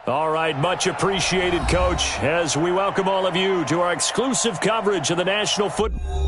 All right, much appreciated, Coach, as we welcome all of you to our exclusive coverage of the National Football.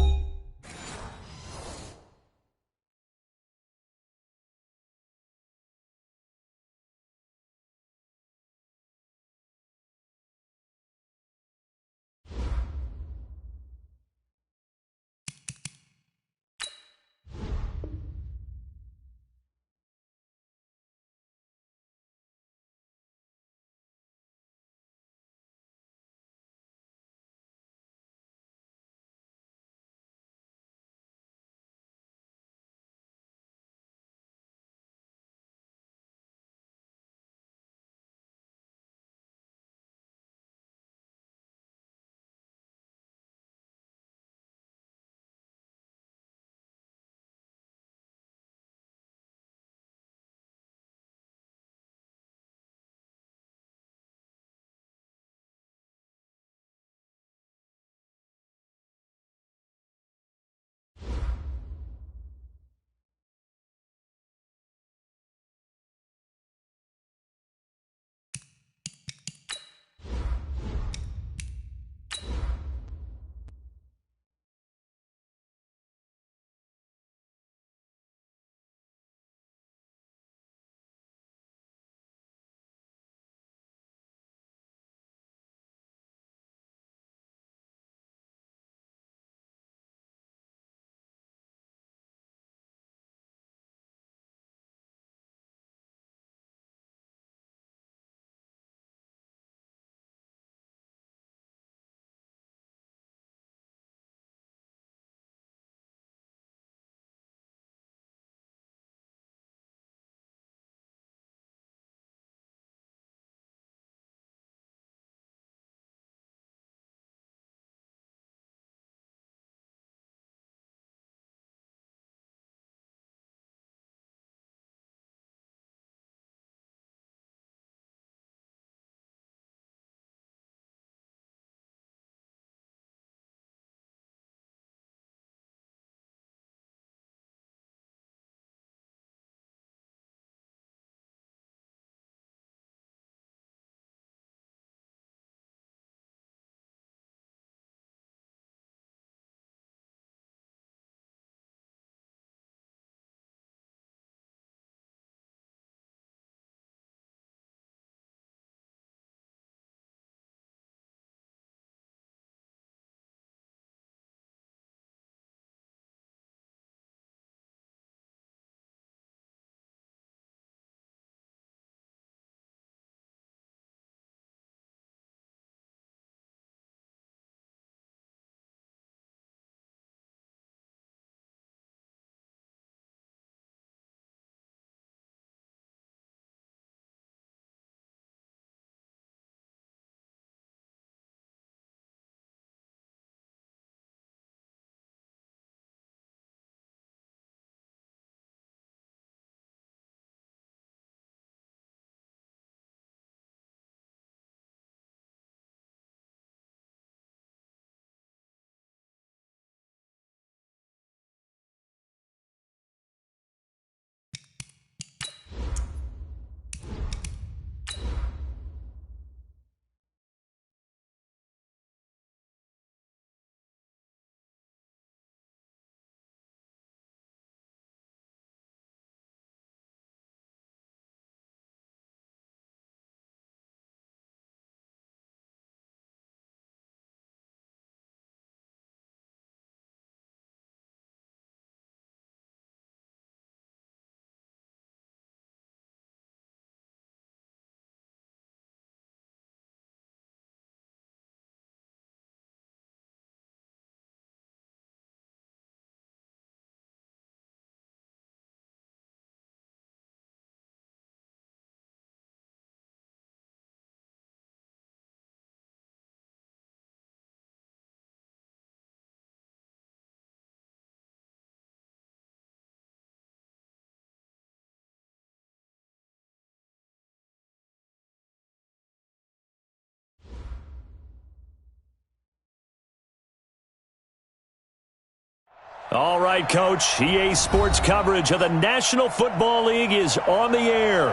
All right, Coach, EA Sports coverage of the National Football League is on the air.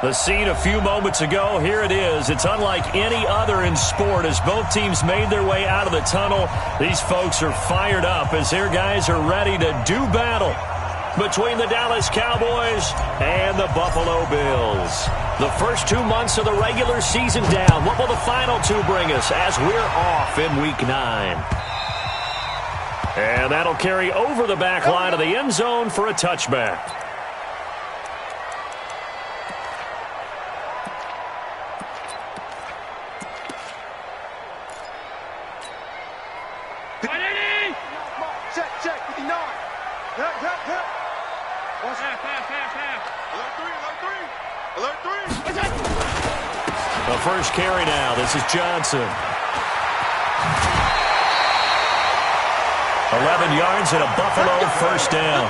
The scene a few moments ago, here it is. It's unlike any other in sport as both teams made their way out of the tunnel. These folks are fired up as their guys are ready to do battle between the Dallas Cowboys and the Buffalo Bills. The first 2 months of the regular season down. What will the final two bring us as we're off in Week 9? And that'll carry over the back line of the end zone for a touchback. The first carry now. This is Johnson. 11 yards and a Buffalo first down.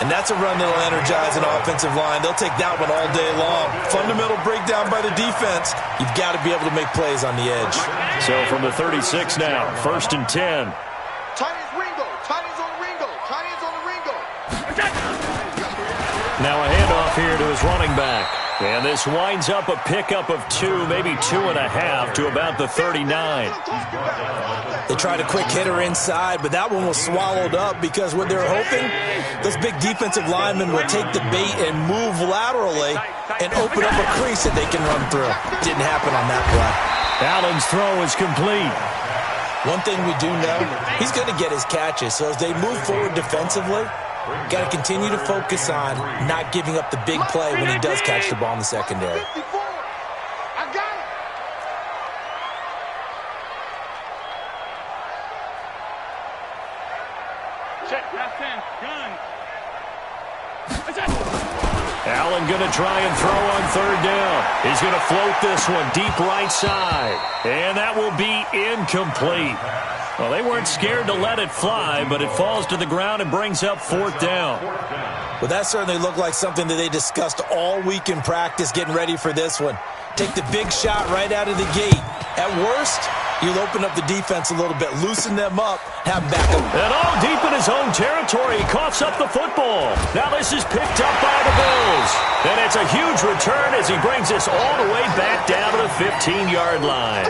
And that's a run that'll energize an offensive line. They'll take that one all day long. Fundamental breakdown by the defense. You've got to be able to make plays on the edge. So from the 36 now, 1st and 10. Now a handoff here to his running back. And this winds up a pickup of 2, maybe 2.5 to about the 39. They tried a quick hitter inside, but that one was swallowed up because what they're hoping, those big defensive linemen will take the bait and move laterally and open up a crease that they can run through. Didn't happen on that play. Allen's throw is complete. One thing we do know, he's going to get his catches. So as they move forward defensively, got to continue to focus on not giving up the big play when he does catch the ball in the secondary. Allen going to try and throw on 3rd down. He's going to float this one deep right side. And that will be incomplete. Well, they weren't scared to let it fly, but it falls to the ground and brings up 4th down. Well, that certainly looked like something that they discussed all week in practice getting ready for this one. Take the big shot right out of the gate. At worst, you'll open up the defense a little bit, loosen them up, have them back up. And all deep in his own territory, he coughs up the football. Now this is picked up by the Bills. And it's a huge return as he brings us all the way back down to the 15-yard line.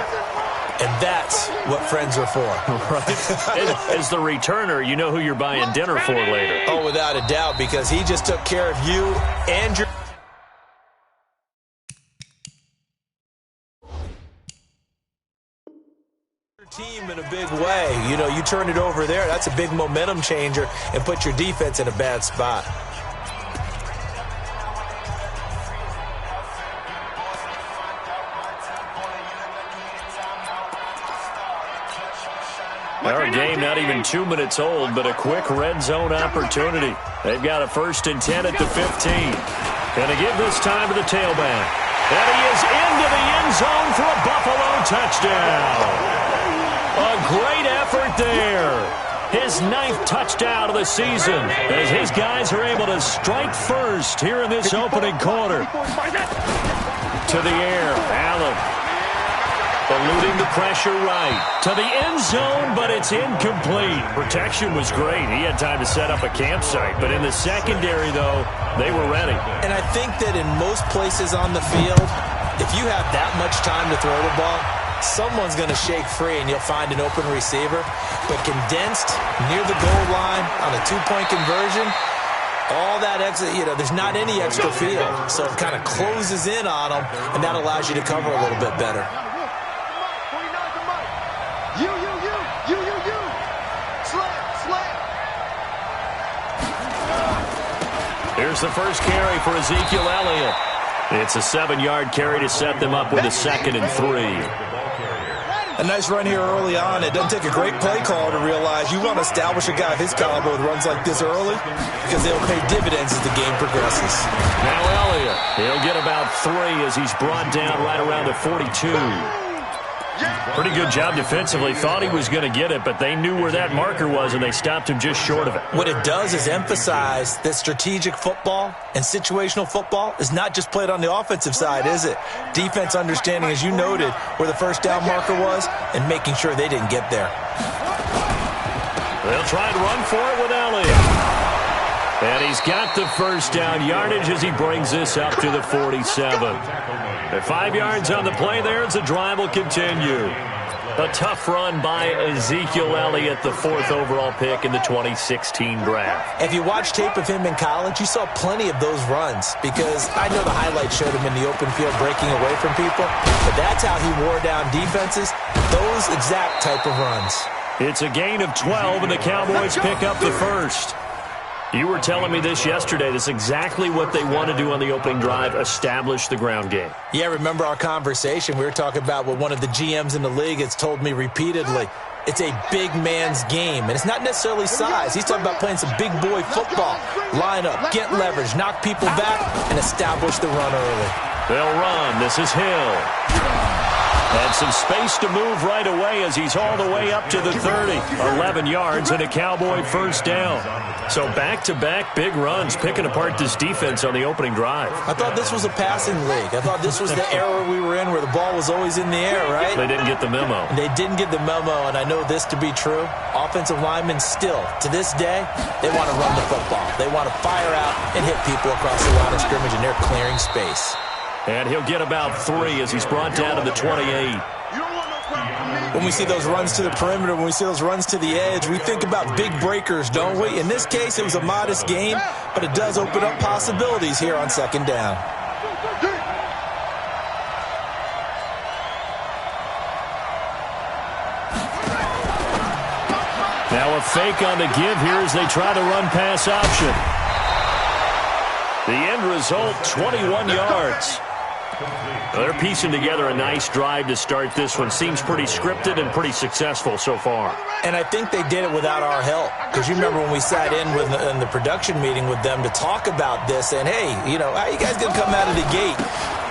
And that's what friends are for. Right. As the returner, you know who you're buying dinner for later. Oh, without a doubt, because he just took care of you and your team in a big way. You know, you turn it over there, that's a big momentum changer and put your defense in a bad spot. Our game not even 2 minutes old, but a quick red zone opportunity. They've got a 1st and 10 at the 15. Going to give this time to the tailback. And he is into the end zone for a Buffalo touchdown. A great effort there. His 9th touchdown of the season as his guys are able to strike first here in this opening quarter. To the air, Allen. Eluding the pressure right. To the end zone, but it's incomplete. Protection was great. He had time to set up a campsite. But in the secondary, though, they were ready. And I think that in most places on the field, if you have that much time to throw the ball, someone's going to shake free and you'll find an open receiver. But condensed near the goal line on a 2-point conversion, all that extra, there's not any extra field. So it kind of closes in on them, and that allows you to cover a little bit better. Here's the first carry for Ezekiel Elliott. It's a 7-yard carry to set them up with a 2nd and 3. A nice run here early on. It doesn't take a great play call to realize you want to establish a guy of his caliber with runs like this early because they'll pay dividends as the game progresses. Now Elliott, he'll get about 3 as he's brought down right around the 42. Pretty good job defensively. Thought he was going to get it, but they knew where that marker was, and they stopped him just short of it. What it does is emphasize that strategic football and situational football is not just played on the offensive side, is it? Defense understanding, as you noted, where the first down marker was and making sure they didn't get there. They'll try and run for it with Elliott. And he's got the first down yardage as he brings this up to the 47. At 5 yards on the play there as the drive will continue. A tough run by Ezekiel Elliott, the 4th overall pick in the 2016 draft. If you watch tape of him in college, you saw plenty of those runs because I know the highlights showed him in the open field breaking away from people, but that's how he wore down defenses, those exact type of runs. It's a gain of 12, and the Cowboys pick up the first. You were telling me this yesterday. This is exactly what they want to do on the opening drive, establish the ground game. Yeah, remember our conversation? We were talking about what one of the GMs in the league has told me repeatedly. It's a big man's game, and it's not necessarily size. He's talking about playing some big boy football. Line up, get leverage, knock people back, and establish the run early. They'll run. This is Hill. And some space to move right away as he's all the way up to the 30. 11 yards and a Cowboy first down. So back-to-back big runs, picking apart this defense on the opening drive. I thought this was a passing league. I thought this was the era we were in where the ball was always in the air, right? They didn't get the memo. They didn't get the memo, and I know this to be true. Offensive linemen still, to this day, they want to run the football. They want to fire out and hit people across the line of scrimmage, and they're clearing space. And he'll get about 3 as he's brought down to the 28. When we see those runs to the perimeter, when we see those runs to the edge, we think about big breakers, don't we? In this case, it was a modest gain, but it does open up possibilities here on second down. Now a fake on the give here as they try to run pass option. The end result, 21 yards. They're piecing together a nice drive to start this one. Seems pretty scripted and pretty successful so far. And I think they did it without our help. Because you remember when we sat in the production meeting with them to talk about this, and hey, you know, how you guys going to come out of the gate?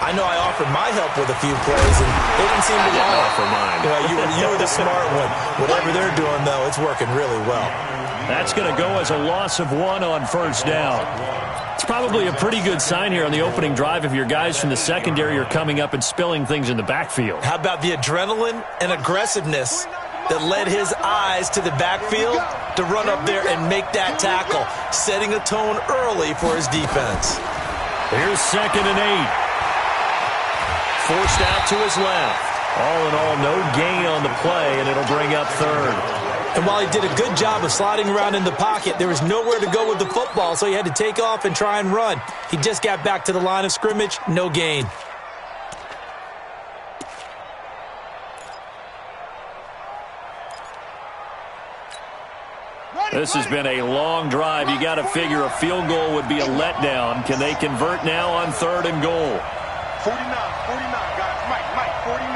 I know I offered my help with a few plays, and they didn't seem to want it. Offer mine. You were the smart one. Whatever they're doing, though, it's working really well. That's going to go as a loss of 1 on first down. It's probably a pretty good sign here on the opening drive if your guys from the secondary are coming up and spilling things in the backfield. How about the adrenaline and aggressiveness that led his eyes to the backfield to run up there and make that tackle, setting a tone early for his defense. Here's 2nd and 8. Forced out to his left. All in all, no gain on the play, and it'll bring up 3rd. And while he did a good job of sliding around in the pocket, there was nowhere to go with the football, so he had to take off and try and run. He just got back to the line of scrimmage, no gain. This has been a long drive. You got to figure a field goal would be a letdown. Can they convert now on 3rd and goal? 49, guys. Mike, 49.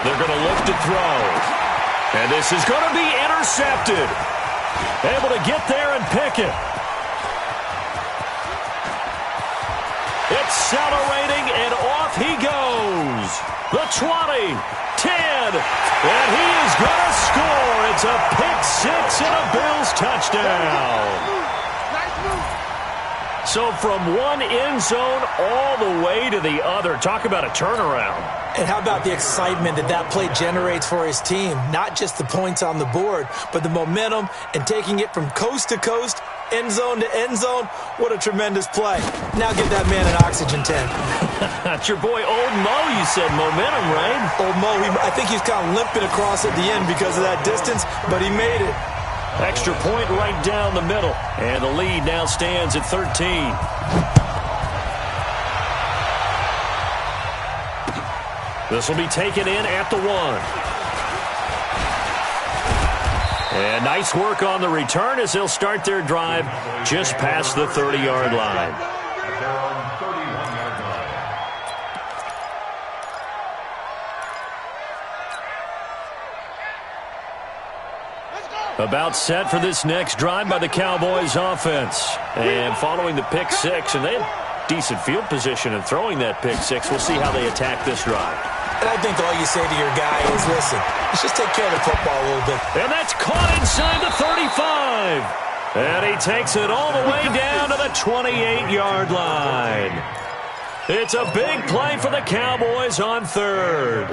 They're going to look to throw. And this is going to be intercepted. Able to get there and pick it. Accelerating, and off he goes. The 20, 10, and he is going to score. It's a pick-6 and a Bills touchdown. So from one end zone all the way to the other. Talk about a turnaround. And how about the excitement that play generates for his team? Not just the points on the board, but the momentum and taking it from coast to coast, end zone to end zone. What a tremendous play. Now give that man an oxygen tank. That's your boy Old Mo, you said. Momentum, right? Old Mo, I think he's kind of limping across at the end because of that distance, but he made it. Extra point right down the middle. And the lead now stands at 13. This will be taken in at the 1. And nice work on the return as they'll start their drive just past the 30-yard line. About set for this next drive by the Cowboys offense. And following the pick-6, and they have decent field position in throwing that pick-6. We'll see how they attack this drive. And I think all you say to your guy is, listen, let's just take care of the football a little bit. And that's caught inside the 35. And he takes it all the way down to the 28-yard line. It's a big play for the Cowboys on third.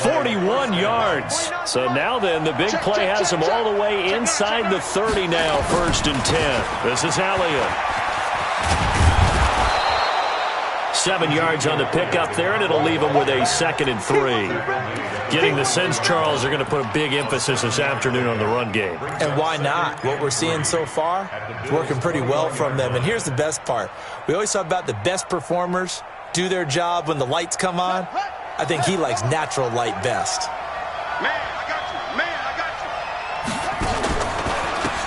41 yards. So now then, the big play has them all the way inside the 30 now, 1st and 10. This is Elliott. 7 yards on the pickup there, and it'll leave them with a 2nd and 3. Getting the sense, Charles, they're going to put a big emphasis this afternoon on the run game. And why not? What we're seeing so far is working pretty well from them. And here's the best part. We always talk about the best performers do their job when the lights come on. I think he likes natural light best. Man, I got you. Man, I got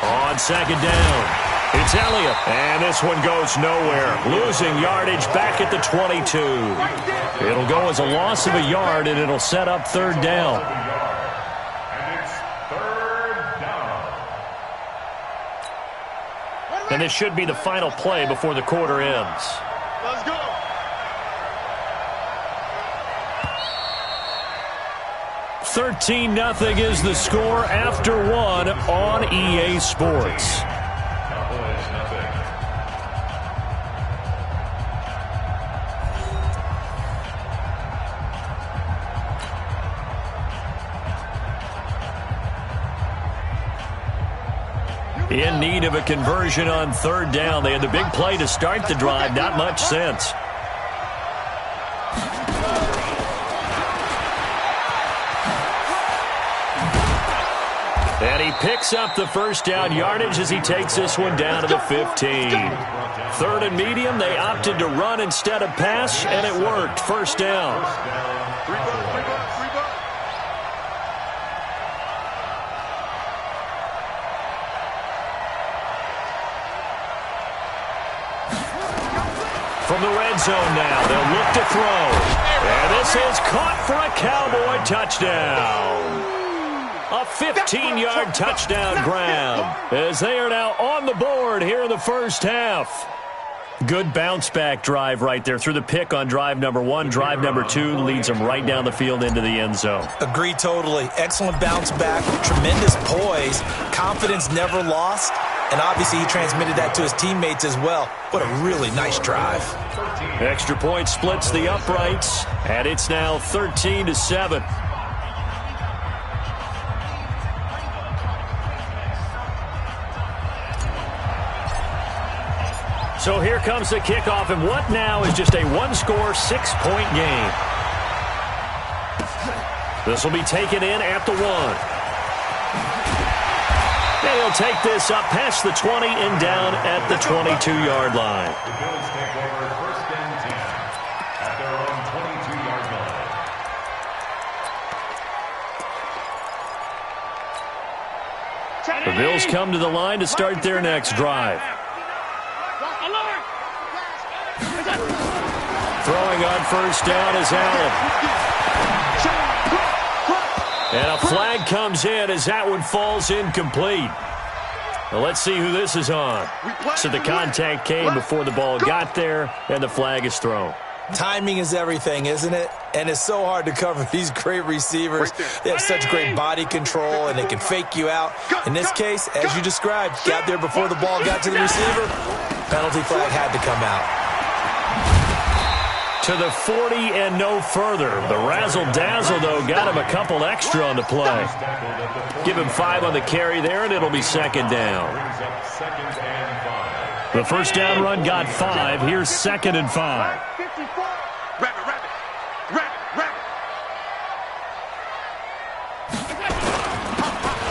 you. On 2nd down, it's Elliott. And this one goes nowhere. Losing yardage back at the 22. It'll go as a loss of a yard, and it'll set up 3rd down. And it's 3rd down. And this should be the final play before the quarter ends. Let's go. $13-0 is the score after 1 on EA Sports. In need of a conversion on 3rd down. They had the big play to start the drive. Not much sense. And he picks up the 1st down yardage as he takes this one down to the 15. 3rd and medium, they opted to run instead of pass, and it worked. 1st down. From the red zone now, they'll look to throw. And this is caught for a Cowboy touchdown. A 15-yard touchdown grab as they are now on the board here in the 1st half. Good bounce-back drive right there through the pick on drive number 1. Drive number 2 leads them right down the field into the end zone. Agree totally. Excellent bounce back, tremendous poise, confidence never lost, and obviously he transmitted that to his teammates as well. What a really nice drive. Extra point splits the uprights, and it's now 13-7. So here comes the kickoff, and what now is just a one-score, 6-point game. This will be taken in at the 1. And he'll take this up past the 20 and down at the 22-yard line. The Bills take over 1st and 10 at their own 22-yard line. The Bills come to the line to start their next drive. Throwing on 1st down is Allen. And a flag comes in as that one falls incomplete. Well, let's see who this is on. So the contact came before the ball got there, and the flag is thrown. Timing is everything, isn't it? And it's so hard to cover these great receivers. They have such great body control, and they can fake you out. In this case, as you described, got there before the ball got to the receiver. Penalty flag had to come out. To the 40 and no further. The razzle-dazzle, though, got him a couple extra on the play. Give him 5 on the carry there, and it'll be 2nd down. The 1st down run got 5. Here's 2nd and 5.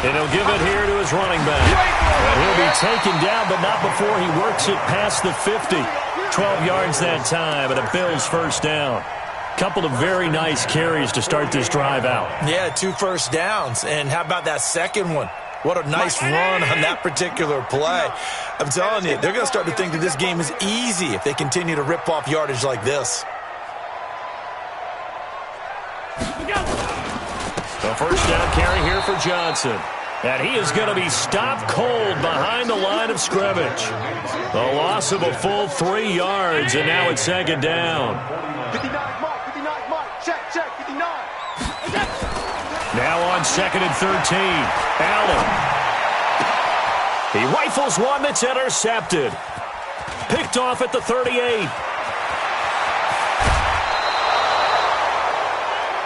And he'll give it here to his running back. And he'll be taken down, but not before he works it past the 50. 12 yards that time, and a Bills 1st down. Couple of very nice carries to start this drive out. Yeah, 2 first downs. And how about that second one? What a nice run on that particular play. I'm telling you, they're going to start to think that this game is easy if they continue to rip off yardage like this. The 1st down carry here for Johnson. And he is going to be stopped cold behind the line of scrimmage. A loss of a full 3 yards, and now it's 2nd down. 59 mark, check, 59. Now on 2nd and 13, Allen. He rifles one that's intercepted. Picked off at the 38.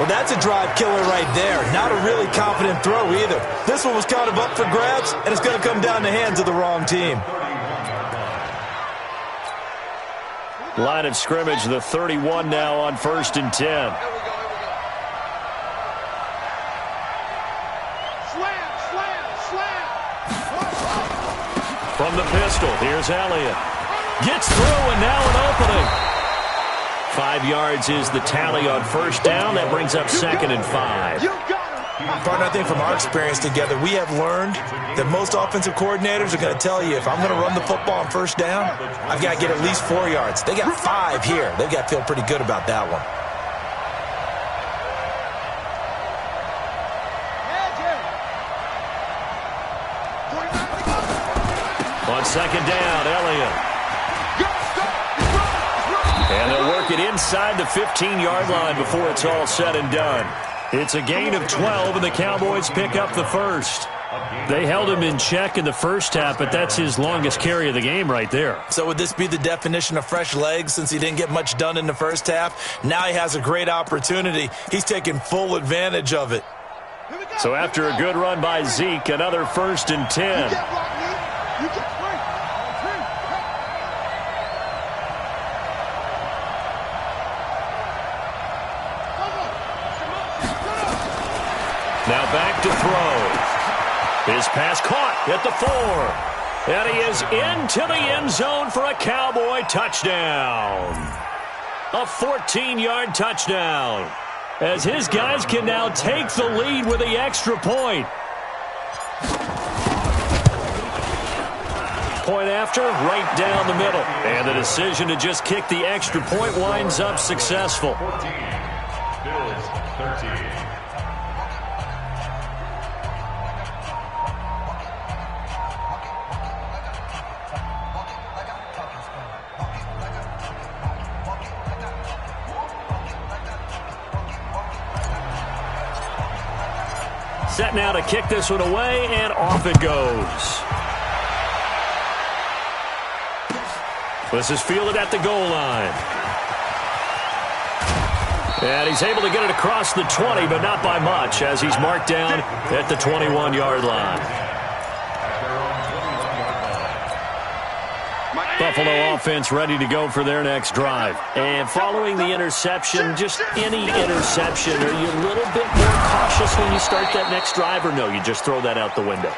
Well, that's a drive killer right there. Not a really confident throw either. This one was kind of up for grabs, and it's going to come down the hands of the wrong team. Line of scrimmage, the 31 now on 1st and 10. From the pistol, here's Elliott. Gets through, and now an opening. 5 yards is the tally on 1st down. That brings up 2nd and 5. Partner, I think from our experience together, we have learned that most offensive coordinators are going to tell you, if I'm going to run the football on 1st down, I've got to get at least 4 yards. They got 5 here. They've got to feel pretty good about that one. On 2nd down, Elliott. And they'll work it inside the 15-yard line before it's all said and done. It's a gain of 12, and the Cowboys pick up the first. They held him in check in the first half, but that's his longest carry of the game right there. So would this be the definition of fresh legs since he didn't get much done in the first half? Now he has a great opportunity. He's taking full advantage of it. So after a good run by Zeke, another 1st and 10. Now back to throw. His pass caught at the 4. And he is into the end zone for a Cowboy touchdown. A 14-yard touchdown. As his guys can now take the lead with the extra point. Point after, right down the middle. And the decision to just kick the extra point winds up successful. 14. Bills 13. Set now to kick this one away, and off it goes. This is fielded at the goal line. And he's able to get it across the 20, but not by much, as he's marked down at the 21-yard line. Buffalo offense ready to go for their next drive. And following the interception, just any interception, are you a little bit more cautious when you start that next drive, or no, you just throw that out the window?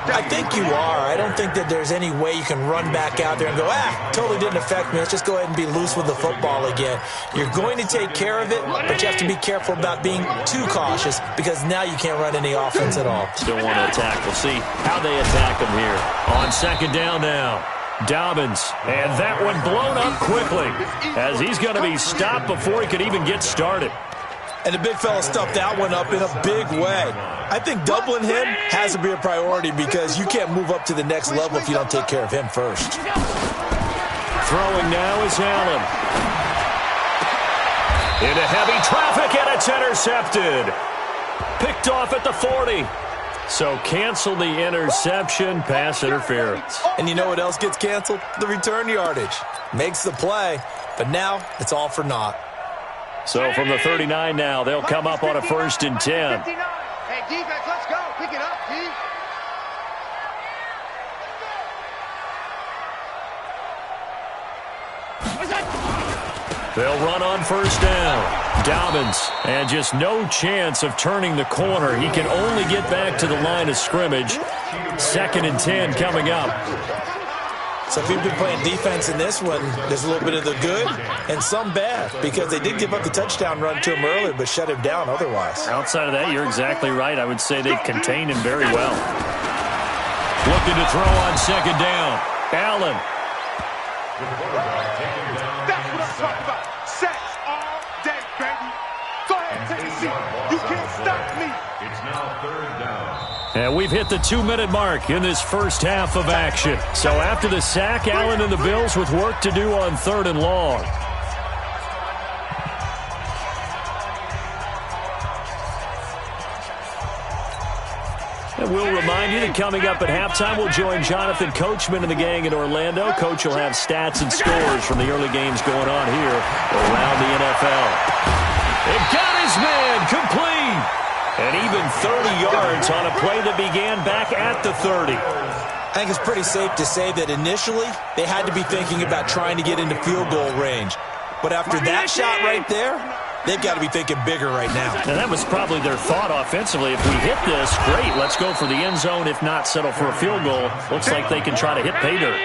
I think you are. I don't think that there's any way you can run back out there and go, totally didn't affect me. Let's just go ahead and be loose with the football again. You're going to take care of it, but you have to be careful about being too cautious because now you can't run any offense at all. Still want to attack. We'll see how they attack him here. On 2nd down now. Dobbins, and that one blown up quickly as he's going to be stopped before he could even get started. And the big fella stuffed that one up in a big way. I think doubling him has to be a priority because you can't move up to the next level if you don't take care of him first. Throwing now is Allen. Into heavy traffic, and it's intercepted. Picked off at the 40. So cancel the interception, pass interference. And you know what else gets canceled? The return yardage. Makes the play, but now it's all for naught. So from the 39 now, they'll come up on a 1st and 10. Hey, defense, let's go. Pick it up, D. They'll run on 1st down. Dobbins, and just no chance of turning the corner. He can only get back to the line of scrimmage. 2nd and 10 coming up. So if you've been playing defense in this one, there's a little bit of the good and some bad because they did give up the touchdown run to him earlier but shut him down otherwise. Outside of that, you're exactly right. I would say they've contained him very well. Looking to throw on 2nd down. Allen. That's what I'm talking about. Sacks all day, baby. Go ahead, take a seat. You can't stop me. It's now 3rd down. And we've hit the 2-minute mark in this first half of action. So after the sack, Allen and the Bills with work to do on 3rd and long. And we'll remind you that coming up at halftime, we'll join Jonathan Coachman and the gang in Orlando. Coach will have stats and scores from the early games going on here around the NFL. It got his man. And even 30 yards on a play that began back at the 30. I think it's pretty safe to say that initially they had to be thinking about trying to get into field goal range. But after that shot right there, they've got to be thinking bigger right now. And that was probably their thought offensively. If we hit this, great, let's go for the end zone. If not, settle for a field goal. Looks like they can try to hit pay dirt.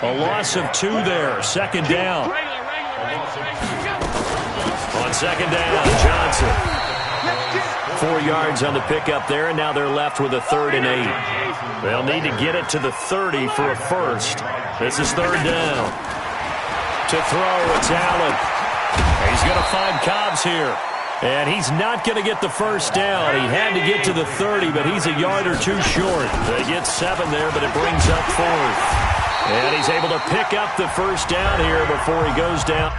A loss of 2 there, second down. On second down, Johnson. 4 yards on the pickup there, and now they're left with a 3rd and 8. They'll need to get it to the 30 for a first. This is 3rd down. To throw, it's Allen. He's going to find Cobbs here. And he's not going to get the first down. He had to get to the 30, but he's a yard or 2 short. They get 7 there, but it brings up 4th. And he's able to pick up the first down here before he goes down.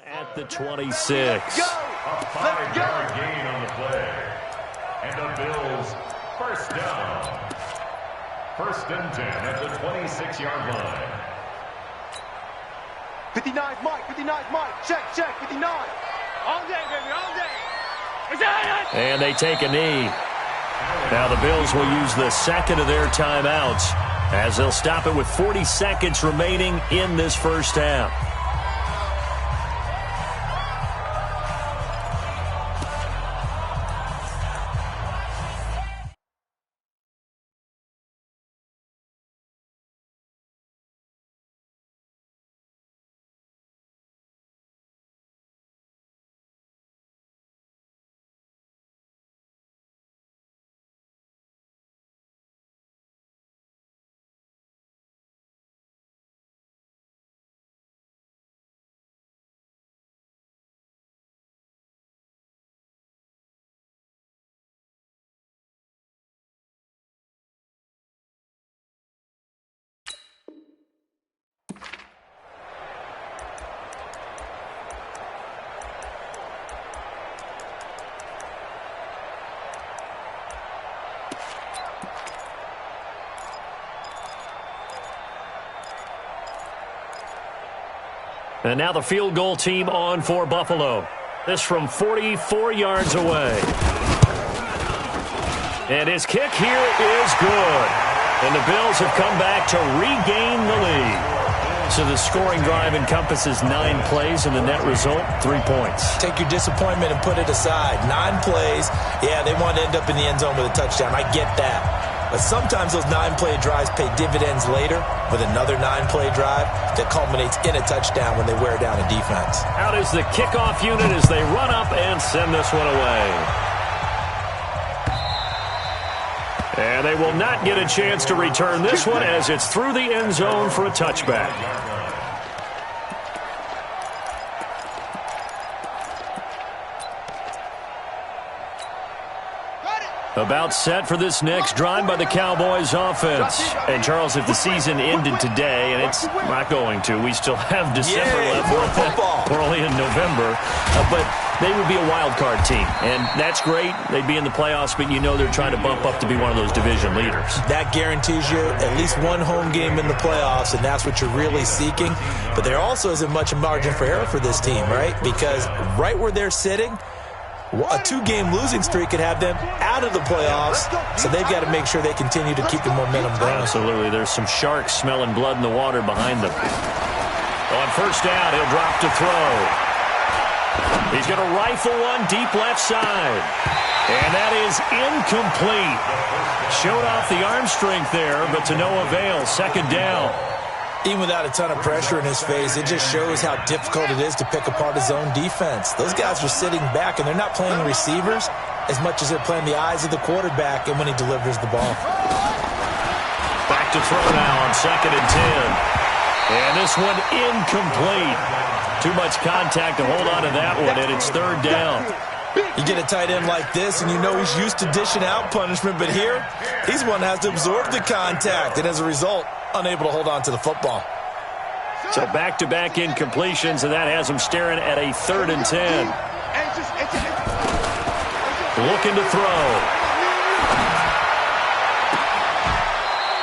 At the 26. A 5-yard gain on the play. And the Bills first down. 1st and 10 at the 26-yard line. 59 Mike, 59 Mike. Check, 59. All day, baby, all day. And they take a knee. Now the Bills will use the second of their timeouts as they'll stop it with 40 seconds remaining in this first half. And now the field goal team on for Buffalo. This from 44 yards away. And his kick here is good. And the Bills have come back to regain the lead. So the scoring drive encompasses 9 plays, and the net result, 3 points. Take your disappointment and put it aside. 9 plays. Yeah, they want to end up in the end zone with a touchdown. I get that. But sometimes those 9-play drives pay dividends later with another 9-play drive that culminates in a touchdown when they wear down a defense. Out is the kickoff unit as they run up and send this one away. And they will not get a chance to return this one as it's through the end zone for a touchback. About set for this next drive by the Cowboys offense. And, Charles, if the season ended today, and it's not going to, we still have December left. We're only in November. But they would be a wild card team, and that's great. They'd be in the playoffs, but you know they're trying to bump up to be one of those division leaders. That guarantees you at least one home game in the playoffs, and that's what you're really seeking. But there also isn't much margin for error for this team, right? Because right where they're sitting, a 2-game losing streak could have them out of the playoffs, so they've got to make sure they continue to keep the momentum going. Absolutely. There's some sharks smelling blood in the water behind them. On first down, he'll drop to throw. He's going to rifle one deep left side. And that is incomplete. Showed off the arm strength there, but to no avail. Second down. Even without a ton of pressure in his face, it just shows how difficult it is to pick apart his own defense. Those guys are sitting back, and they're not playing receivers as much as they're playing the eyes of the quarterback and when he delivers the ball. Back to throw now on 2nd and 10. And this one incomplete. Too much contact to hold on to that one, and it's 3rd down. You get a tight end like this, and you know he's used to dishing out punishment, but here, he's one that has to absorb the contact, and as a result, unable to hold on to the football. So back-to-back incompletions, and that has him staring at a 3rd and 10. Looking to throw.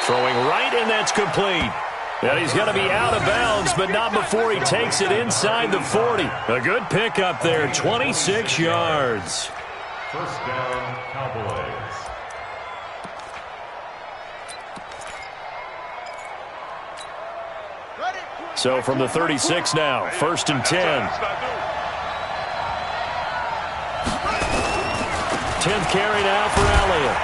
Throwing right, and that's complete. And he's going to be out of bounds, but not before he takes it inside the 40. A good pickup there, 26 yards. First down, Cowboys. So from the 36 now, 1st and 10. 10th carry now for Elliott.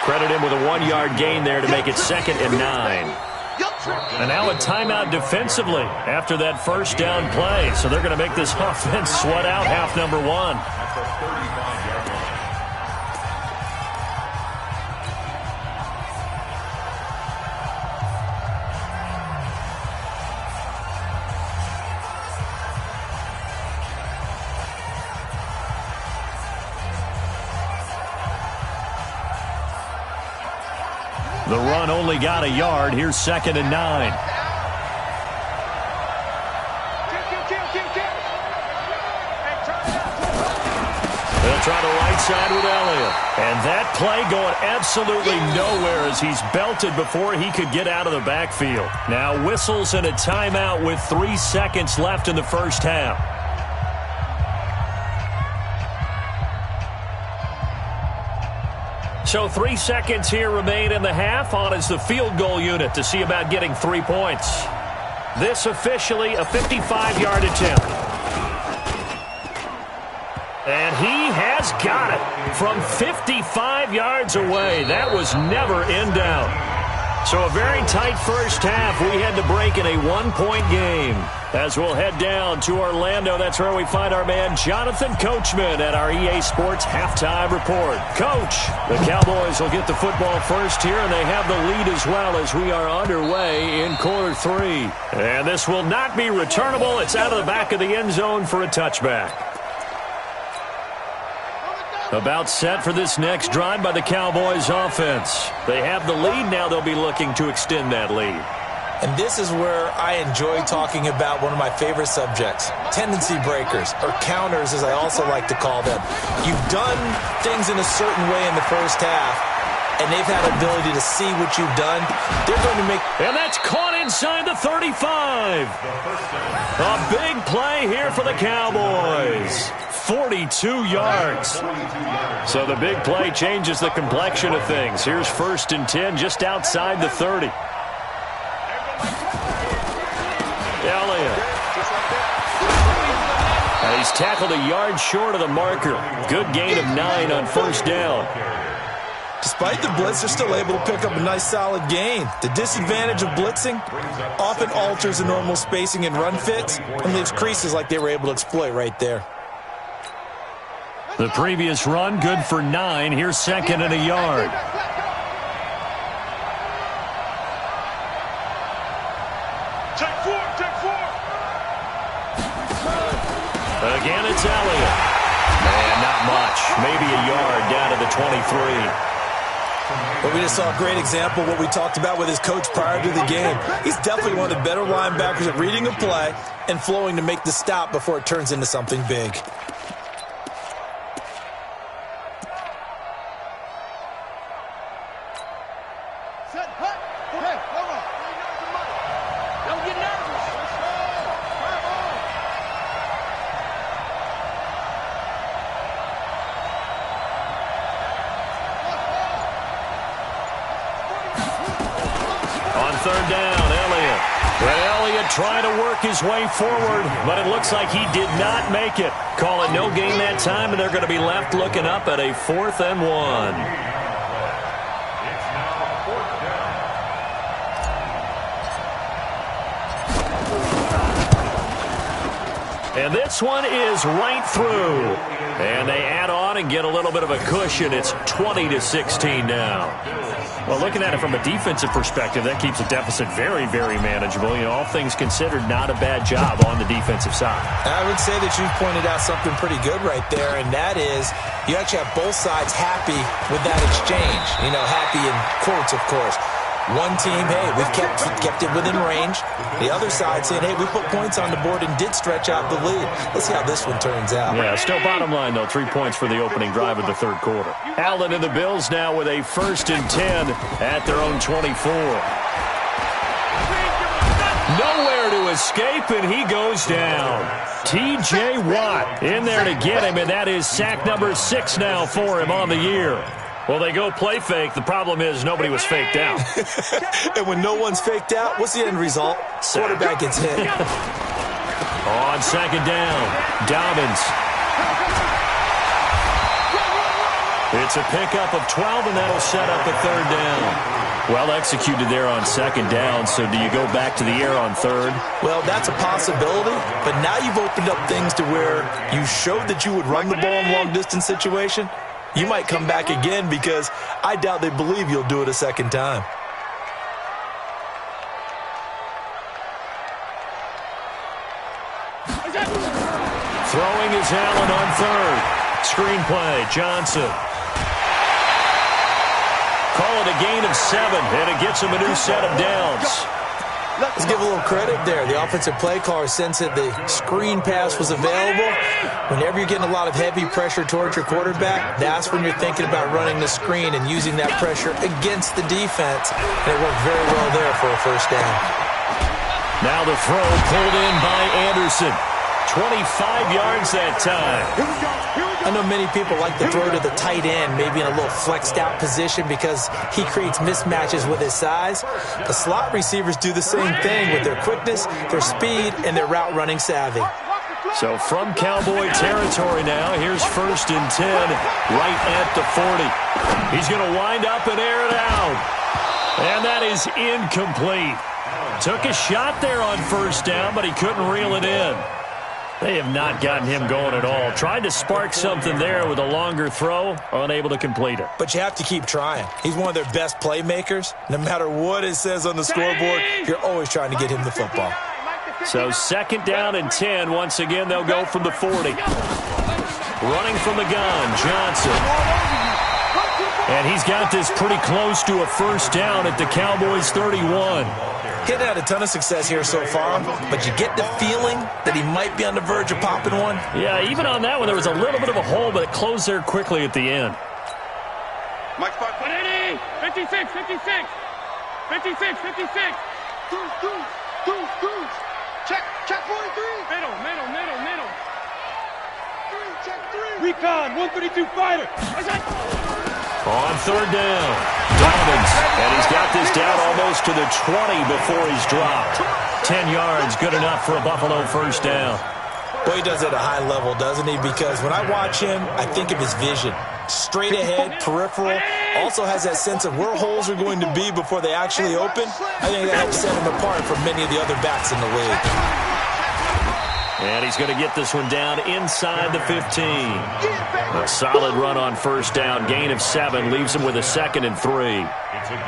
Credit him with a 1-yard gain there to make it 2nd and 9. And now a timeout defensively after that first down play. So they're going to make this offense sweat out half number 1. The run only got a yard. Here's 2nd and 9. They'll try the right side with Elliott. And that play going absolutely nowhere as he's belted before he could get out of the backfield. Now whistles and a timeout with 3 seconds left in the first half. So 3 seconds here remain in the half. On is the field goal unit to see about getting 3 points. This officially a 55-yard attempt. And he has got it from 55 yards away. That was never in doubt. So a very tight first half. We had to break in a 1-point game. As we'll head down to Orlando, that's where we find our man Jonathan Coachman at our EA Sports Halftime Report. Coach, the Cowboys will get the football first here, and they have the lead as well as we are underway in quarter 3. And this will not be returnable. It's out of the back of the end zone for a touchback. About set for this next drive by the Cowboys offense. They have the lead. Now they'll be looking to extend that lead. And this is where I enjoy talking about one of my favorite subjects, tendency breakers, or counters as I also like to call them. You've done things in a certain way in the first half, and they've had the ability to see what you've done. They're going to make... And that's caught inside the 35. A big play here for the Cowboys. 42 yards. So the big play changes the complexion of things. Here's 1st and 10 just outside the 30. And he's tackled a yard short of the marker. Good gain of 9 on first down. Despite the blitz, they're still able to pick up a nice solid gain. The disadvantage of blitzing often alters the normal spacing and run fits and leaves creases like they were able to exploit right there. The previous run, good for 9. Here's second and a yard. Take four. Again, it's Elliott. And not much. Maybe a yard down to the 23. But we just saw a great example of what we talked about with his coach prior to the game. He's definitely one of the better linebackers at reading a play and flowing to make the stop before it turns into something big. Third down, Elliott. Well, Elliott trying to work his way forward, but it looks like he did not make it. Call it no gain that time, and they're going to be left looking up at a 4th and 1. And this one is right through. And they add on and get a little bit of a cushion. It's 20-16 now. Well, looking at it from a defensive perspective, that keeps the deficit very, very manageable. You know, all things considered, not a bad job on the defensive side. I would say that you've pointed out something pretty good right there, and that is you actually have both sides happy with that exchange. You know, happy in quotes, of course. One team, hey, we've kept it within range. The other side saying, hey, we put points on the board and did stretch out the lead. Let's see how this one turns out. Yeah, still bottom line, though, 3 points for the opening drive of the third quarter. Allen and the Bills now with a 1st and 10 at their own 24. Nowhere to escape, and he goes down. T.J. Watt in there to get him, and that is sack number 6 now for him on the year. Well, they go play fake. The problem is nobody was faked out. And when no one's faked out, what's the end result? Quarterback gets hit. On second down, Dobbins. It's a pickup of 12, and that'll set up a 3rd down. Well executed there on second down, so do you go back to the air on 3rd? Well, that's a possibility, but now you've opened up things to where you showed that you would run the ball in long-distance situation. You might come back again because I doubt they believe you'll do it a second time. Throwing is Allen on 3rd. Screenplay, Johnson. Call it a gain of 7, and it gets him a new set of downs. Let's give a little credit there. The offensive play caller sensed that the screen pass was available. Whenever you're getting a lot of heavy pressure towards your quarterback, that's when you're thinking about running the screen and using that pressure against the defense. And it worked very well there for a 1st down. Now the throw pulled in by Anderson. 25 yards that time. I know many people like to throw to the tight end, maybe in a little flexed out position because he creates mismatches with his size. The slot receivers do the same thing with their quickness, their speed, and their route running savvy. So from Cowboy territory now, here's 1st and 10 right at the 40. He's going to wind up and air it out. And that is incomplete. Took a shot there on 1st down, but he couldn't reel it in. They have not gotten him going at all. Tried to spark something there with a longer throw, unable to complete it. But you have to keep trying. He's one of their best playmakers. No matter what it says on the scoreboard, you're always trying to get him the football. So 2nd down and 10. Once again, they'll go from the 40. Running from the gun, Johnson. And he's got this pretty close to a 1st down at the Cowboys' 31. He's had a ton of success here so far, but you get the feeling that he might be on the verge of popping one. Yeah, even on that one, there was a little bit of a hole, but it closed there quickly at the end. Mike 580, 56, 56, 56, 56. Goose. Check 43. Middle. Check 3. Recon, 132 fighter. On 3rd down, Dobbins, and he's got this down almost to the 20 before he's dropped. 10 yards, good enough for a Buffalo 1st down. Boy, he does it at a high level, doesn't he? Because when I watch him, I think of his vision. Straight ahead, peripheral. Also has that sense of where holes are going to be before they actually open. I think that helps set him apart from many of the other backs in the league. And he's going to get this one down inside the 15. A solid run on first down. Gain of 7 leaves him with a 2nd and 3.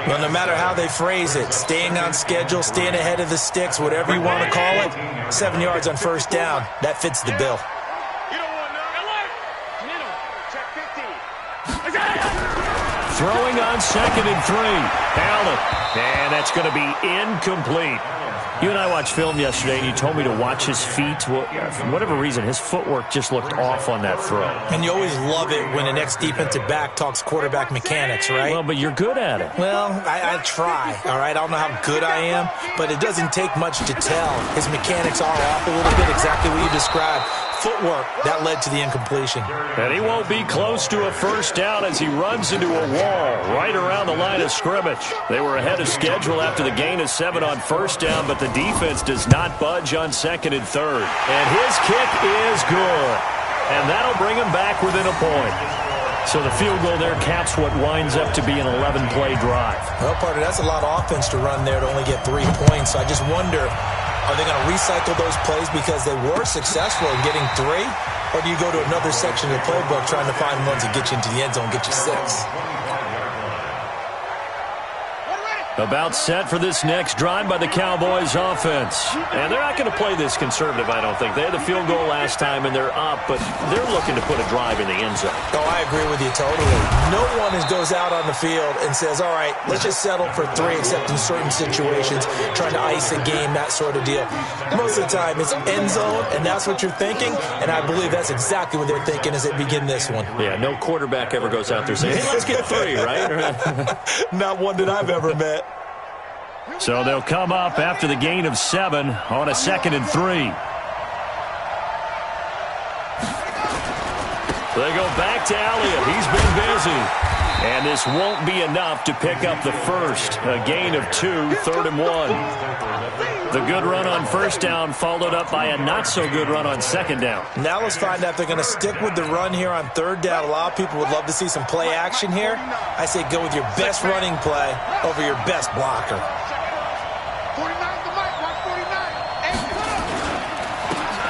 Well, no matter how they phrase it, staying on schedule, staying ahead of the sticks, whatever you want to call it, 7 yards on first down, that fits the bill. Throwing on 2nd and 3. Allen. And that's going to be incomplete. You and I watched film yesterday, and you told me to watch his feet. Well, for whatever reason, his footwork just looked off on that throw. And you always love it when an ex-defensive back talks quarterback mechanics, right? Well, but you're good at it. Well, I try, all right? I don't know how good I am, but it doesn't take much to tell. His mechanics are off a little bit, exactly what you described. Footwork, that led to the incompletion. And he won't be close to a first down as he runs into a wall right around the line of scrimmage. They were ahead of schedule after the gain of 7 on first down, but the defense does not budge on 2nd and 3rd. And his kick is good. And that'll bring him back within a point. So the field goal there caps what winds up to be an 11-play drive. Well, partner, that's a lot of offense to run there to only get 3 points. So I just wonder, are they going to recycle those plays because they were successful in getting 3? Or do you go to another section of the playbook trying to find ones that get you into the end zone, get you 6? About set for this next drive by the Cowboys offense. And they're not going to play this conservative, I don't think. They had the field goal last time, and they're up, but they're looking to put a drive in the end zone. Oh, I agree with you totally. No one goes out on the field and says, all right, let's just settle for 3, except in certain situations, trying to ice a game, that sort of deal. Most of the time, it's end zone, and that's what you're thinking, and I believe that's exactly what they're thinking as they begin this one. Yeah, no quarterback ever goes out there saying, hey, let's get 3, right? Not one that I've ever met. So they'll come up after the gain of 7 on a 2nd and 3. They go back to Elliott. He's been busy. And this won't be enough to pick up the first. A gain of 2, 3rd and 1. The good run on first down followed up by a not-so-good run on 2nd down. Now let's find out if they're going to stick with the run here on 3rd down. A lot of people would love to see some play action here. I say go with your best running play over your best blocker.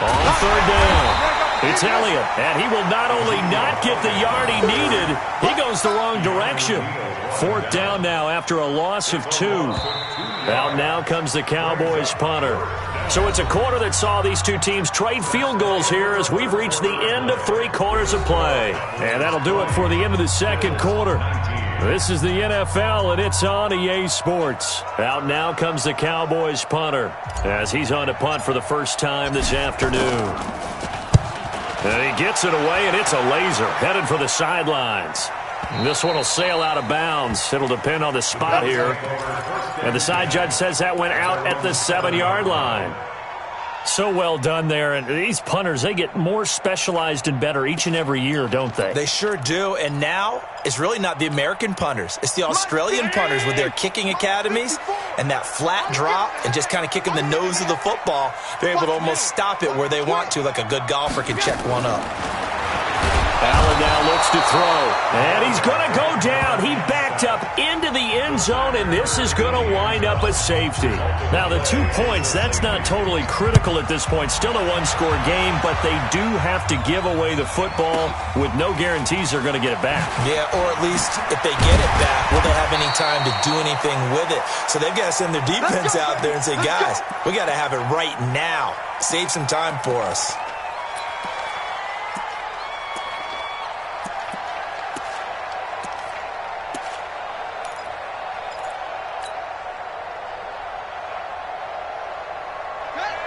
On 3rd down, it's Elliott, and he will not only not get the yard he needed, he goes the wrong direction. 4th down now after a loss of 2. Out now comes the Cowboys punter. So it's a quarter that saw these two teams trade field goals here as we've reached the end of 3 quarters of play. And that'll do it for the end of the 2nd quarter. This is the NFL, and it's on EA Sports. Out now comes the Cowboys punter as he's on to punt for the first time this afternoon. And he gets it away, and it's a laser headed for the sidelines. This one will sail out of bounds. It'll depend on the spot here. And the side judge says that went out at the 7-yard line. So well done there. And these punters, they get more specialized and better each and every year, don't they? They sure do. And now it's really not the American punters. It's the Australian punters with their kicking academies and that flat drop and just kind of kicking the nose of the football. They're able to almost stop it where they want to, like a good golfer can check one up. Allen now looks to throw, and he's going to go down. He backed up into the end zone, and this is going to wind up a safety. Now, the 2 points, that's not totally critical at this point. Still a one-score game, but they do have to give away the football with no guarantees they're going to get it back. Yeah, or at least if they get it back, will they have any time to do anything with it? So they've got to send their defense out there and say, guys, we got to have it right now. Save some time for us.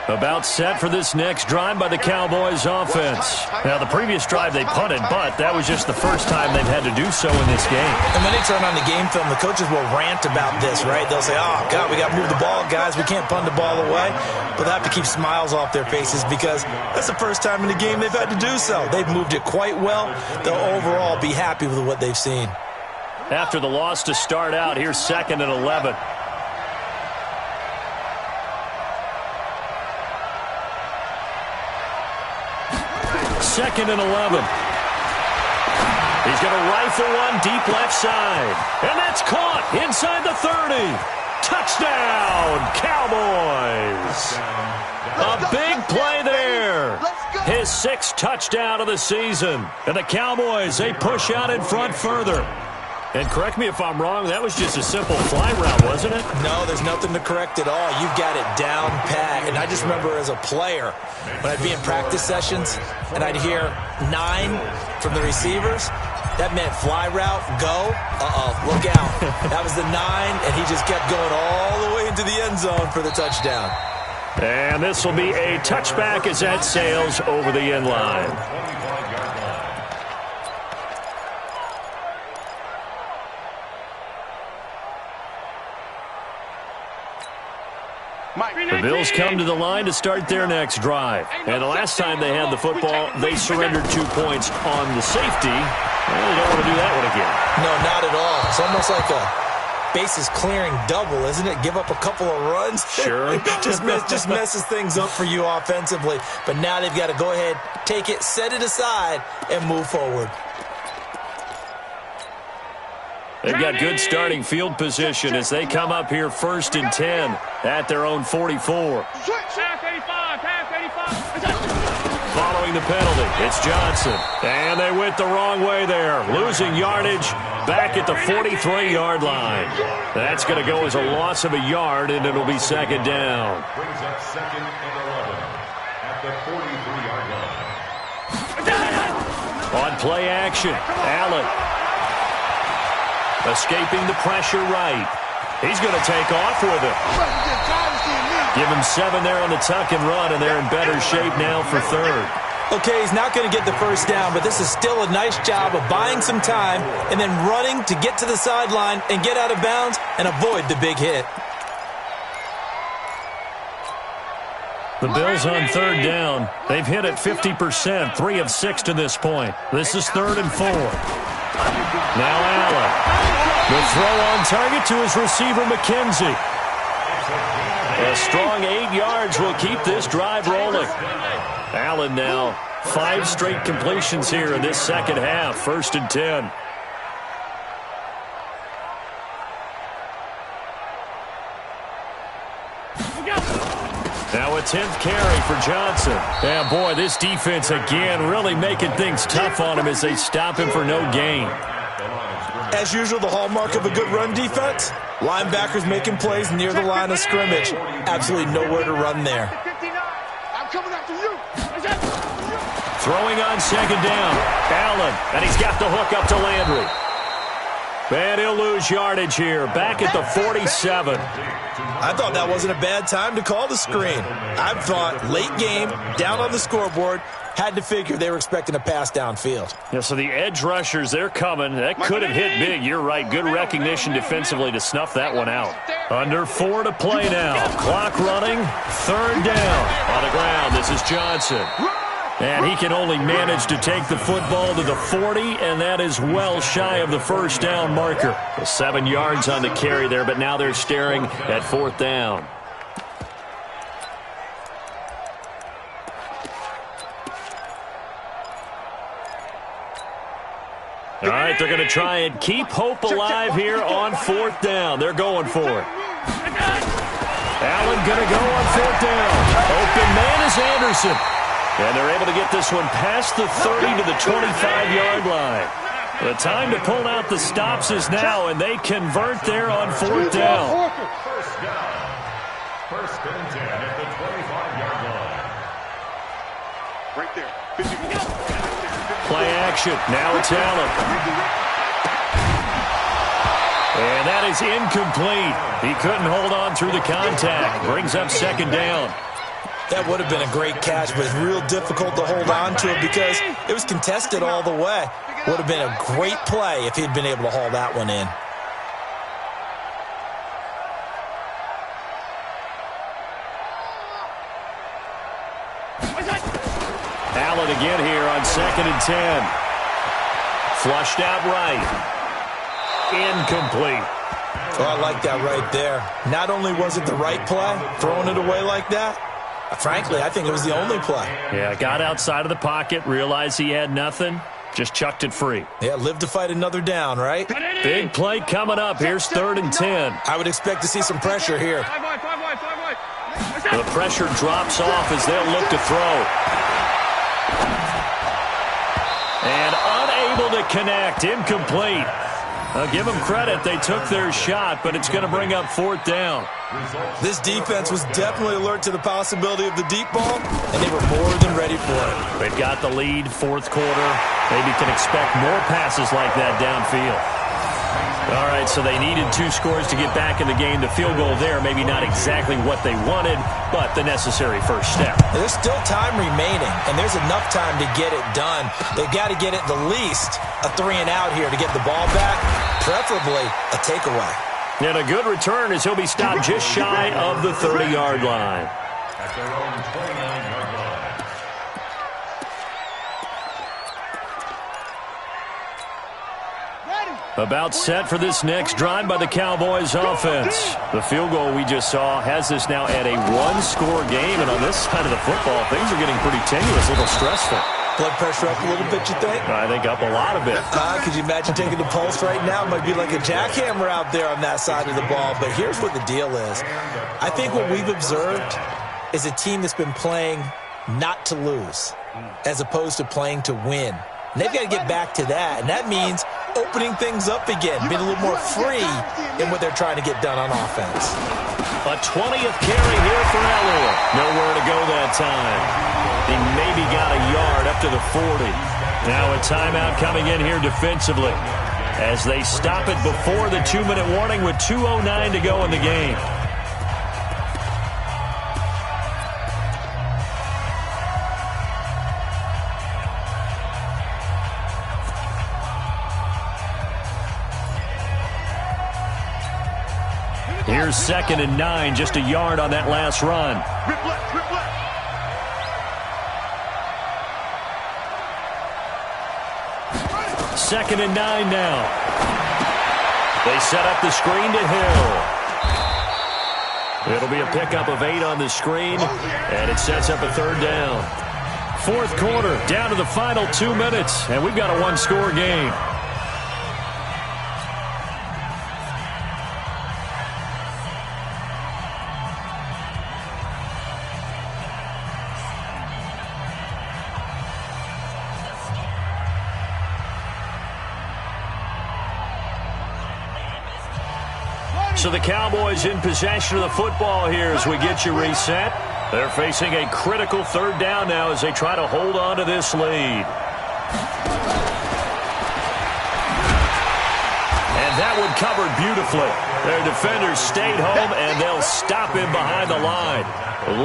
About set for this next drive by the Cowboys offense. Now, the previous drive they punted, but that was just the first time they've had to do so in this game. And when they turn on the game film, the coaches will rant about this, right? They'll say, oh, God, we got to move the ball, guys. We can't punt the ball away. But they have to keep smiles off their faces because that's the first time in the game they've had to do so. They've moved it quite well. They'll overall be happy with what they've seen. After the loss to start out, here's 2nd and 11. 2nd and 11. He's going to rifle one deep left side. And that's caught inside the 30. Touchdown, Cowboys. A big play there. His 6th touchdown of the season. And the Cowboys, they push out in front further. And correct me if I'm wrong, that was just a simple fly route, wasn't it? No, there's nothing to correct at all. You've got it down pat. And I just remember as a player, when I'd be in practice sessions and I'd hear 9 from the receivers, that meant fly route, go. Look out. That was the 9, and he just kept going all the way into the end zone for the touchdown. And this will be a touchback as that sails over the end line. The Bills come to the line to start their next drive. And the last time they had the football, they surrendered 2 points on the safety. Well, they don't want to do that one again. No, not at all. It's almost like a bases clearing double, isn't it? Give up a couple of runs. Sure. just messes things up for you offensively. But now they've got to go ahead, take it, set it aside, and move forward. They've got good starting field position as they come up here 1st and 10 at their own 44. Following the penalty, it's Johnson. And they went the wrong way there. Losing yardage back at the 43-yard line. That's going to go as a loss of a yard, and it'll be 2nd down. Brings up 2nd and 11 at the 43-yard line. On play action, Allen. Escaping the pressure right. He's going to take off with it. Give him 7 there on the tuck and run, and they're in better shape now for 3rd. Okay, he's not going to get the first down, but this is still a nice job of buying some time and then running to get to the sideline and get out of bounds and avoid the big hit. The Bills on 3rd down. They've hit it 50%, 3 of 6 to this point. This is 3rd and 4. Now Allen. The throw on target to his receiver, McKenzie. A strong 8 yards will keep this drive rolling. Allen now, 5 straight completions here in this second half, 1st and 10. Now a 10th carry for Johnson. Yeah, boy, this defense again really making things tough on him as they stop him for no gain. As usual, the hallmark of a good run defense, linebackers making plays near the line of scrimmage. Absolutely nowhere to run there. I'm coming after you. Throwing on 2nd down. Allen, and he's got the hook up to Landry. And he'll lose yardage here, back at the 47. I thought that wasn't a bad time to call the screen. I thought late game, down on the scoreboard, had to figure they were expecting a pass downfield. Yeah, so the edge rushers, they're coming. That could have hit big. You're right. Good recognition defensively to snuff that one out. Under 4 to play now. Clock running. 3rd down. On the ground, this is Johnson. And he can only manage to take the football to the 40, and that is well shy of the 1st down marker. 7 yards on the carry there, but now they're staring at 4th down. All right, they're going to try and keep hope alive here on 4th down. They're going for it. Allen going to go on 4th down. Open man is Anderson. And they're able to get this one past the 30 to the 25-yard line. The time to pull out the stops is now, and they convert there on 4th down. 1st down. 1st and 10 at the 25-yard line. Right there. Play action. Now it's Allen. And that is incomplete. He couldn't hold on through the contact. Brings up 2nd down. That would have been a great catch, but it's real difficult to hold on to it because it was contested all the way. Would have been a great play if he'd been able to haul that one in. Allen again here on 2nd and 10. Flushed out right. Incomplete. Oh, I like that right there. Not only was it the right play, throwing it away like that, Frankly, I think it was the only play. Yeah, got outside of the pocket, realized he had nothing, just chucked it free. Yeah, live to fight another down, right? Big play coming up. Here's 3rd and 10. I would expect to see some pressure here. The pressure drops off as they'll look to throw. And unable to connect. Incomplete. I'll give them credit. They took their shot, but it's going to bring up 4th down. This defense was definitely alert to the possibility of the deep ball, and they were more than ready for it. They've got the lead, 4th quarter. Maybe can expect more passes like that downfield. All right, so they needed 2 scores to get back in the game. The field goal there, maybe not exactly what they wanted, but the necessary first step. There's still time remaining, and there's enough time to get it done. They've got to get at the least a 3-and-out here to get the ball back, preferably a takeaway. And a good return as he'll be stopped just shy of the 30-yard line. At their own 29-yard line. About set for this next drive by the Cowboys offense. The field goal we just saw has this now at a 1-score game, and on this side of the football, things are getting pretty tenuous, a little stressful. Blood pressure up a little bit, you think? I think up a lot of it. Could you imagine taking the pulse right now? It might be like a jackhammer out there on that side of the ball. But here's what the deal is. I think what we've observed is a team that's been playing not to lose as opposed to playing to win. And they've got to get back to that, and that means opening things up again, being a little more free in what they're trying to get done on offense. A 20th carry here for Elliott. Nowhere to go that time. He maybe got a yard up to the 40. Now a timeout coming in here defensively as they stop it before the 2-minute warning with 2:09 to go in the game. Here's 2nd and 9, just a yard on that last run. Rip left. 2nd and 9 now. They set up the screen to Hill. It'll be a pickup of 8 on the screen, and it sets up a 3rd down. 4th quarter, down to the final 2 minutes, and we've got a 1-score game. So the Cowboys in possession of the football here as we get you reset. They're facing a critical 3rd down now as they try to hold on to this lead. And that one covered beautifully. Their defenders stayed home, and they'll stop him behind the line.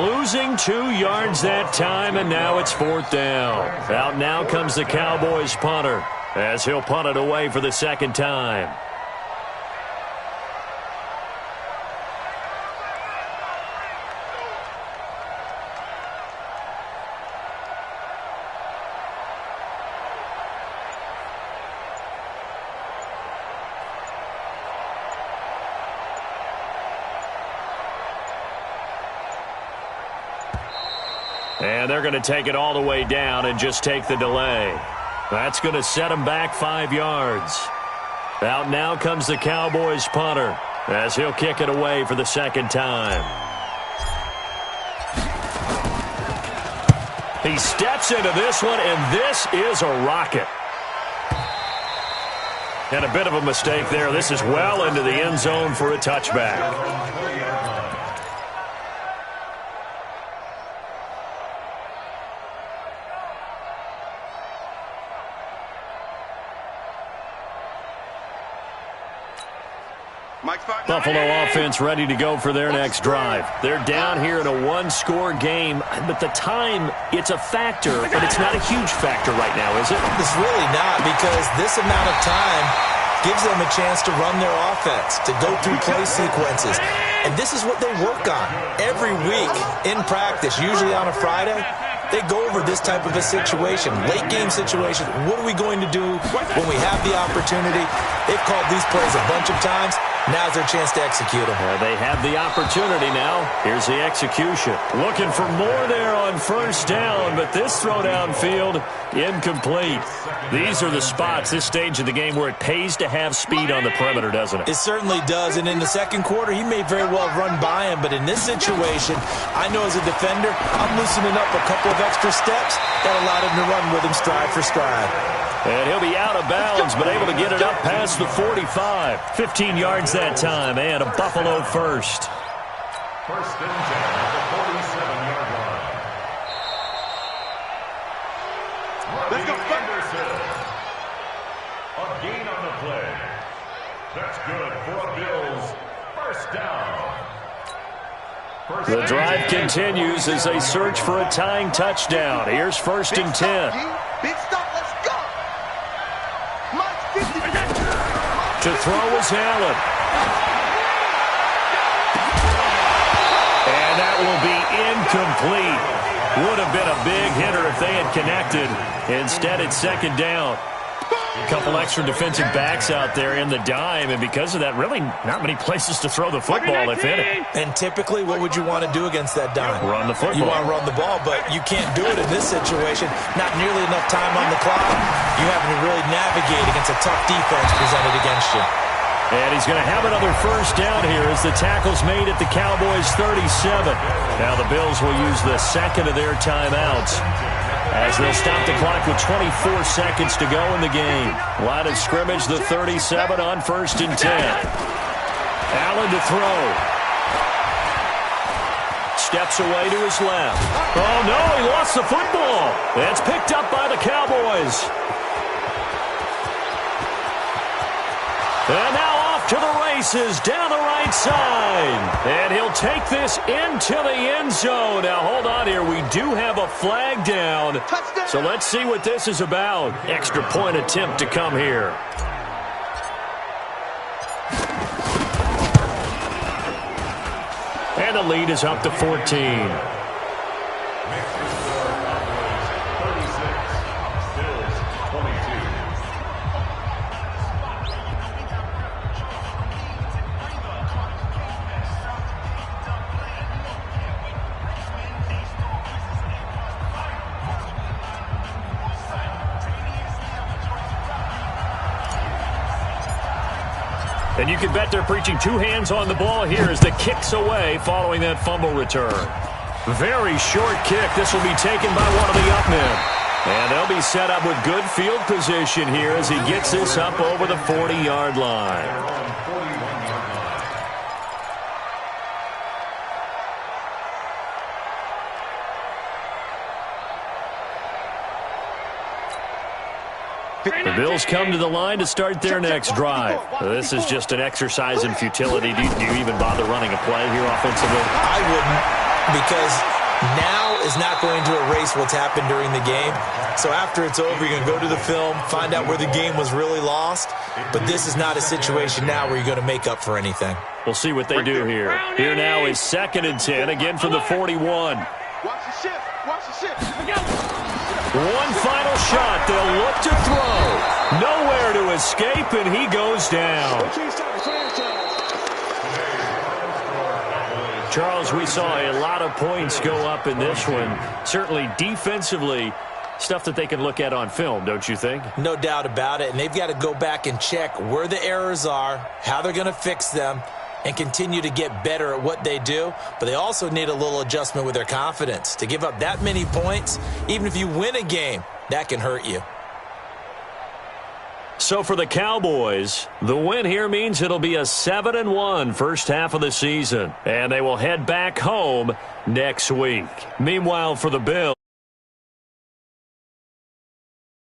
Losing 2 yards that time, and now it's 4th down. Out now comes the Cowboys punter as he'll punt it away for the 2nd time. And they're going to take it all the way down and just take the delay. That's going to set them back 5 yards. Out now comes the Cowboys punter as he'll kick it away for the 2nd time. He steps into this one, and this is a rocket. And a bit of a mistake there. This is well into the end zone for a touchback. Buffalo offense ready to go for their next drive. They're down here in a 1-score game, but the time, it's a factor, but it's not a huge factor right now, is it? It's really not, because this amount of time gives them a chance to run their offense, to go through play sequences. And this is what they work on every week in practice, usually on a Friday. They go over this type of a situation, late game situation. What are we going to do when we have the opportunity? They've called these plays a bunch of times. Now's their chance to execute them. They have the opportunity now. Here's the execution. Looking for more there on first down, but this throw downfield, incomplete. These are the spots, this stage of the game, where it pays to have speed on the perimeter, doesn't it? It certainly does, and in the second quarter, he may very well run by him, but in this situation, I know as a defender, I'm loosening up a couple of extra steps that allowed him to run with him stride for stride. And he'll be out of bounds, but able to get it up past the 45. 15 yards that time, and a Buffalo first. First and 10 at the 47-yard line. Let's go. Anderson. A gain on the play. That's good for a Bills first down. The drive continues as they search for a tying touchdown. Here's first and 10. Big stop, let's go. To throw is Allen. And that will be incomplete. Would have been a big hitter if they had connected. Instead, it's second down. A couple extra defensive backs out there in the dime, and because of that, really not many places to throw the football, if any. And typically, what would you want to do against that dime? Run the football. You want to run the ball, but you can't do it in this situation. Not nearly enough time on the clock. You having to really navigate against a tough defense presented against you. And he's going to have another first down here as the tackle's made at the Cowboys' 37. Now the Bills will use the second of their timeouts as they'll stop the clock with 24 seconds to go in the game. Line of scrimmage, the 37 on first and 10. Allen to throw. Steps away to his left. Oh, no, he lost the football. It's picked up by the Cowboys. And now off to the races down the right side. And he'll take this into the end zone. Now, hold on here. We do have a flag down. So let's see what this is about. Extra point attempt to come here. And the lead is up to 14. And you can bet they're preaching two hands on the ball here as the kick's away following that fumble return. Very short kick. This will be taken by one of the up men. And they'll be set up with good field position here as he gets this up over the 40-yard line. The Bills come to the line to start their next drive. This is just an exercise in futility. Do you even bother running a play here offensively? I wouldn't, because now is not going to erase what's happened during the game. So after it's over, you're going to go to the film, find out where the game was really lost. But this is not a situation now where you're going to make up for anything. We'll see what they do here. Here now is second and 10, again from the 41. Watch the shift. Watch the shift. One final shot. They'll look to throw. Nowhere to escape, and he goes down. Charles, we saw a lot of points go up in this one. Certainly defensively, stuff that they can look at on film, don't you think? No doubt about it, and they've got to go back and check where the errors are, how they're going to fix them, and continue to get better at what they do. But they also need a little adjustment with their confidence. To give up that many points, even if you win a game, that can hurt you. So for the Cowboys, the win here means it'll be a 7-1 first half of the season. And they will head back home next week. Meanwhile, for the Bills,